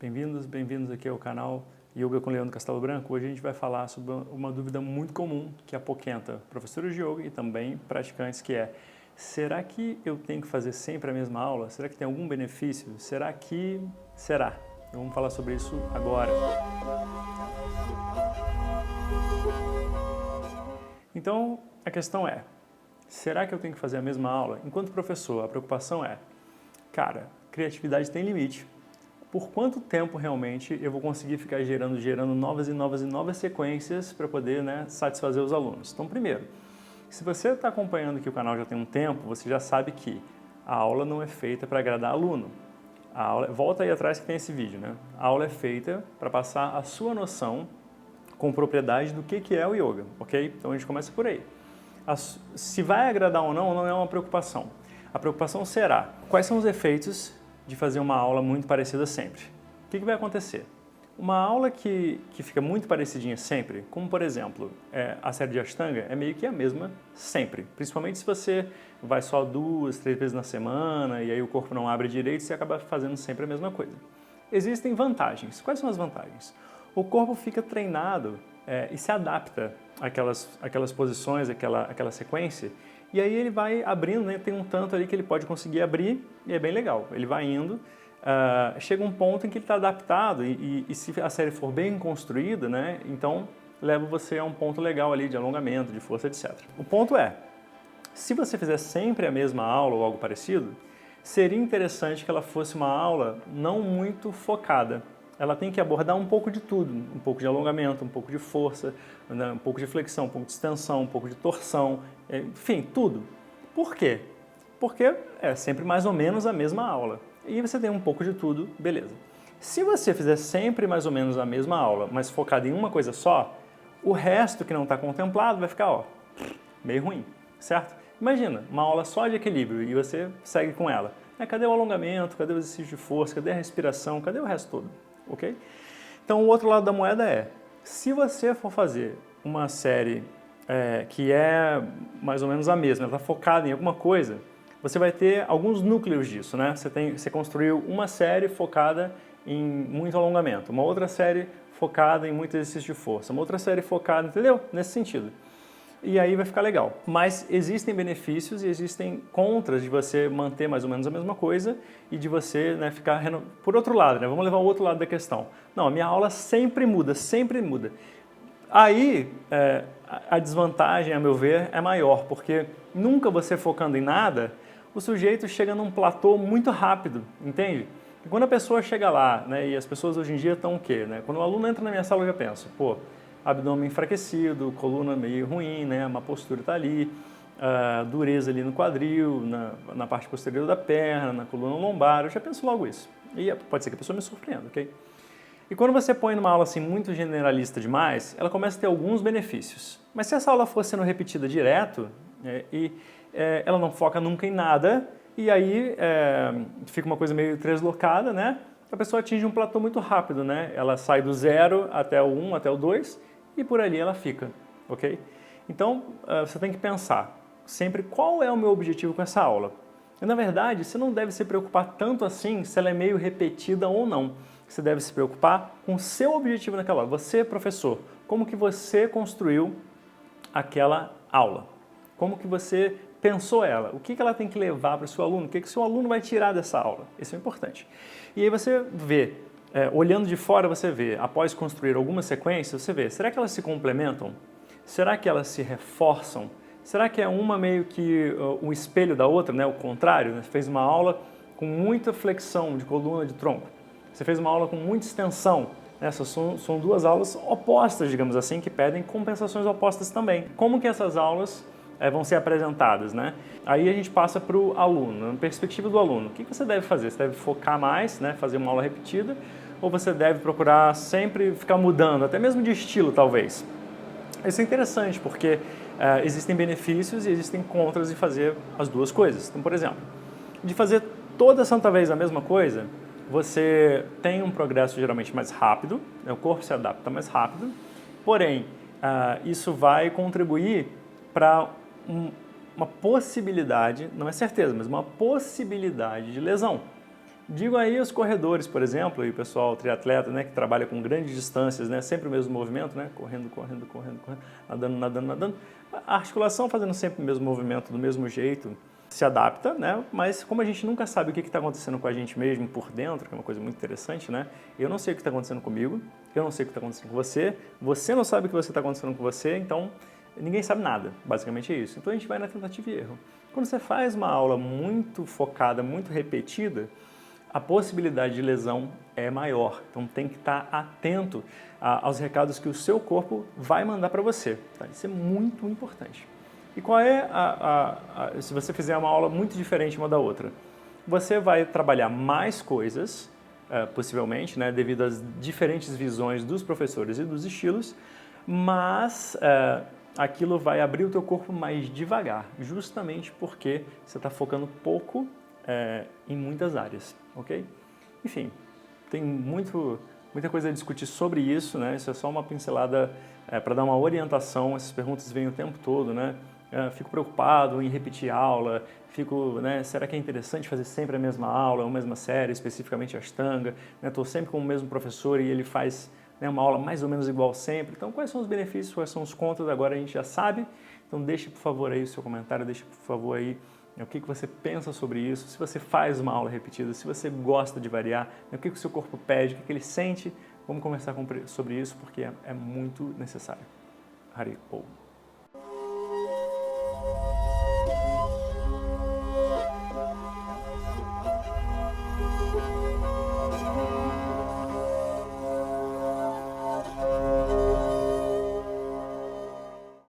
Bem-vindos aqui ao canal Yoga com Leandro Castelo Branco. Hoje a gente vai falar sobre uma dúvida muito comum que apoquenta professores de yoga e também praticantes, que é: será que eu tenho que fazer sempre a mesma aula? Será que tem algum benefício? Será? Vamos falar sobre isso agora. Então, a questão é: será que eu tenho que fazer a mesma aula? Enquanto professor, a preocupação é: cara, criatividade tem limite. Por quanto tempo realmente eu vou conseguir ficar gerando novas sequências para poder, satisfazer os alunos? Então, primeiro, se você está acompanhando aqui o canal já tem um tempo, você já sabe que a aula não é feita para agradar aluno. Volta aí atrás que tem esse vídeo, né? A aula é feita para passar a sua noção com propriedade do que é o yoga, ok? Então a gente começa por aí. Se vai agradar ou não é uma preocupação. A preocupação será: quais são os efeitos de fazer uma aula muito parecida sempre? O que vai acontecer? Uma aula que fica muito parecidinha sempre, como por exemplo, a série de Ashtanga, é meio que a mesma sempre. Principalmente se você vai só 2, 3 vezes na semana e aí o corpo não abre direito, você acaba fazendo sempre a mesma coisa. Existem vantagens. Quais são as vantagens? O corpo fica treinado e se adapta àquelas posições, àquela sequência, e aí ele vai abrindo, né? Tem um tanto ali que ele pode conseguir abrir e é bem legal. Ele vai indo, chega um ponto em que ele está adaptado e se a série for bem construída, né? Então leva você a um ponto legal ali de alongamento, de força, etc. O ponto é: se você fizer sempre a mesma aula ou algo parecido, seria interessante que ela fosse uma aula não muito focada. Ela tem que abordar um pouco de tudo, um pouco de alongamento, um pouco de força, né, um pouco de flexão, um pouco de extensão, um pouco de torção, enfim, tudo. Por quê? Porque é sempre mais ou menos a mesma aula. E você tem um pouco de tudo, beleza. Se você fizer sempre mais ou menos a mesma aula, mas focado em uma coisa só, o resto que não está contemplado vai ficar, meio ruim, certo? Imagina, uma aula só de equilíbrio e você segue com ela. Cadê o alongamento? Cadê o exercício de força? Cadê a respiração? Cadê o resto todo? Ok? Então, o outro lado da moeda é: se você for fazer uma série que é mais ou menos a mesma, ela está focada em alguma coisa, você vai ter alguns núcleos disso, né? Você construiu uma série focada em muito alongamento, uma outra série focada em muito exercício de força, uma outra série focada, entendeu? Nesse sentido. E aí vai ficar legal. Mas existem benefícios e existem contras de você manter mais ou menos a mesma coisa e de você ficar... Por outro lado, vamos levar o outro lado da questão. Não, a minha aula sempre muda, sempre muda. Aí a desvantagem, a meu ver, é maior, porque nunca você focando em nada, o sujeito chega num platô muito rápido, entende? E quando a pessoa chega lá, e as pessoas hoje em dia estão o quê? Quando o aluno entra na minha sala, eu já penso, abdômen enfraquecido, coluna meio ruim, uma postura está ali, dureza ali no quadril, na parte posterior da perna, na coluna lombar, eu já penso logo isso. E pode ser que a pessoa me surpreenda, ok? E quando você põe numa aula assim muito generalista demais, ela começa a ter alguns benefícios. Mas se essa aula for sendo repetida direto, ela não foca nunca em nada, e aí fica uma coisa meio deslocada, a pessoa atinge um platô muito rápido, Ela sai do 0 até o 1, até o 2, e por ali ela fica, ok? Então, você tem que pensar sempre qual é o meu objetivo com essa aula. E, na verdade, você não deve se preocupar tanto assim se ela é meio repetida ou não. Você deve se preocupar com o seu objetivo naquela aula. Você, professor, como que você construiu aquela aula? Como que você pensou ela? O que ela tem que levar para o seu aluno? O que o seu aluno vai tirar dessa aula? Isso é importante. E aí você vê, olhando de fora, você vê, após construir algumas sequências, você vê, será que elas se complementam? Será que elas se reforçam? Será que é uma meio que o espelho da outra, o contrário? Você fez uma aula com muita flexão de coluna, de tronco. Você fez uma aula com muita extensão. Essas são duas aulas opostas, digamos assim, que pedem compensações opostas também. Como que essas aulas vão ser apresentadas, Aí a gente passa para o aluno, na perspectiva do aluno. O que você deve fazer? Você deve focar mais, fazer uma aula repetida, ou você deve procurar sempre ficar mudando, até mesmo de estilo, talvez? Isso é interessante, porque existem benefícios e existem contras de fazer as duas coisas. Então, por exemplo, de fazer toda santa vez a mesma coisa, você tem um progresso geralmente mais rápido, o corpo se adapta mais rápido, porém, isso vai contribuir para uma possibilidade, não é certeza, mas uma possibilidade de lesão. Digo aí os corredores, por exemplo, e o pessoal triatleta, né, que trabalha com grandes distâncias, né, sempre o mesmo movimento, né, correndo, nadando, nadando, nadando. A articulação fazendo sempre o mesmo movimento, do mesmo jeito, se adapta, né, mas como a gente nunca sabe o que está acontecendo com a gente mesmo por dentro, que é uma coisa muito interessante, né, eu não sei o que está acontecendo comigo, eu não sei o que está acontecendo com você não sabe o que está acontecendo com você, então ninguém sabe nada, basicamente é isso. Então a gente vai na tentativa e erro. Quando você faz uma aula muito focada, muito repetida, a possibilidade de lesão é maior. Então tem que estar atento aos recados que o seu corpo vai mandar para você. Tá? Isso é muito importante. E qual é se você fizer uma aula muito diferente uma da outra? Você vai trabalhar mais coisas, possivelmente, né, devido às diferentes visões dos professores e dos estilos, mas aquilo vai abrir o teu corpo mais devagar, justamente porque você está focando pouco em muitas áreas, ok? Enfim, tem muita coisa a discutir sobre isso, né? Isso é só uma pincelada para dar uma orientação. Essas perguntas vêm o tempo todo, né? Fico preocupado em repetir aula, né, será que é interessante fazer sempre a mesma aula, a mesma série, especificamente a Ashtanga? Estou sempre com o mesmo professor e ele faz, né, uma aula mais ou menos igual sempre. Então, quais são os benefícios, quais são os contras? Agora a gente já sabe. Então, deixe, por favor, aí o seu comentário, deixe, por favor, aí o que você pensa sobre isso, se você faz uma aula repetida, se você gosta de variar, o que o seu corpo pede, o que ele sente. Vamos conversar sobre isso porque é muito necessário. Hari Om.